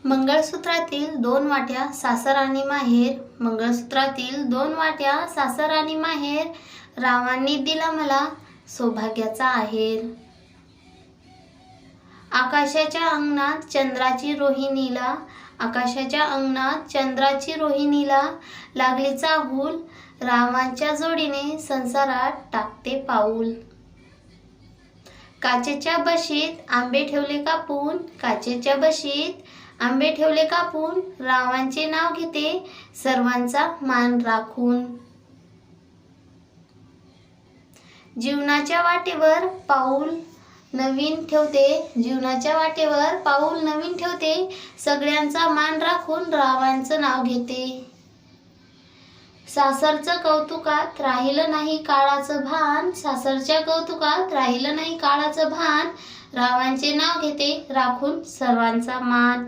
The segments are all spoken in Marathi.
मंगळसूत्रातील 2 वाट्या सासर आणि माहेर, मंगळसूत्रातील 2 वाट्या सासर आणि माहेर, रावांनी दिला मला सौभाग्याचा आहेर. आकाशाच्या अंगणात चंद्राची रोहिणीला, आकाशाच्या अंगणात चंद्राची रोहिणीला, लागली चाहूल, रावांच्या जोडीने संसारात टाकते पाऊल. काचेच्या बशीत आंबे ठेवले कापून, काचेच्या बशीत आंबे ठेवले कापून, रावांचे नाव घेते सर्वांचा मान राखून. जीवनाच्या वाटेवर पाऊल नवीन ठेवते, जीवनाच्या वाटेवर पाऊल नवीन ठेवते, सगळ्यांचा मान राखून रावांचं नाव घेते. सासरचं कौतुकात राहिलं नाही काळाचं भान, सासरच्या कौतुकात राहिलं नाही काळाचं भान, रावांचे नाव घेते राखून सर्वांचा मान.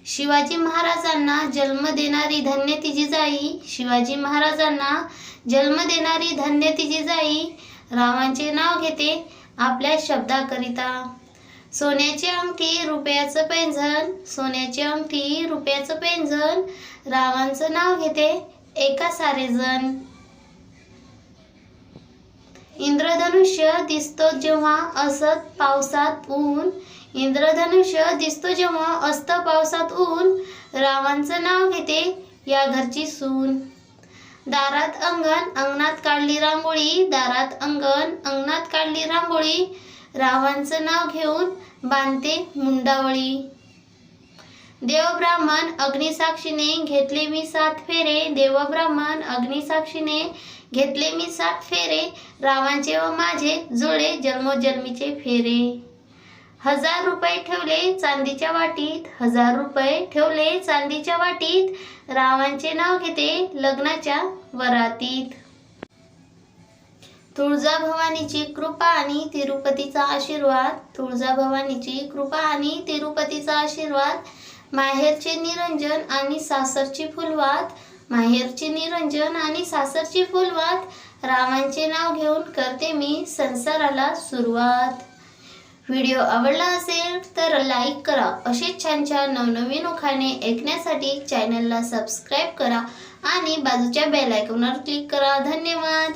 शिवाजी महाराजांना जन्म देणारी धन्य ती जिजाई, शिवाजी महाराजांना जन्म देणारी धन्य ती जिजाई, रावांचे नाव घेते आपल्या शब्दाकरिता. सोन्याची अंगठी रुपयाचं पैंजण, सोन्याची अंगठी रुपयाचं पैंजण, रावांचं नाव घेते एका सारेजण. इंद्रधनुष्य दिसतो जेव्हा असत पावसात ऊन, इंद्रधनुष्य दिसतो जेव्हा असत पावसात ऊन, रावांचं नाव घेते या घरची सून. दारात अंगण अंगणात काढली रांगोळी, दारात अंगण अंगणात काढली रांगोळी, रावांचं नाव घेऊन बांधते मुंडावळी. देव ब्राह्मण अग्निसाक्षीने घेतले मी 7 फेरे, देव ब्राह्मण अग्निसाक्षीने घेतले मी 7 फेरे, रावांचे व माझे जुळे जन्मोजन्मीचे फेरे. 1000 रुपये ठेवले चांदीच्या वाटीत, 1000 रुपये ठेवले चांदीच्या वाटीत, रावांचे नाव घेते लग्नाच्या वरातीत. तुळजाभवानीची कृपा आणि तिरुपतीचा आशीर्वाद, तुळजाभवानीची कृपा आणि तिरुपतीचा आशीर्वाद, माहेरचे निरंजन आणि सासरची फुलवात, माहेरचे निरंजन आणि सासरची फुलवात, रावांचे नाव घेऊन करते मी संसाराला सुरुवात. व्हिडिओ आवडला असेल तर लाईक करा. असे छान छान नवनवीन उखाणे ऐकण्यासाठी चॅनलला सबस्क्राईब करा आणि बाजूच्या बेल आयकॉनवर क्लिक करा. धन्यवाद.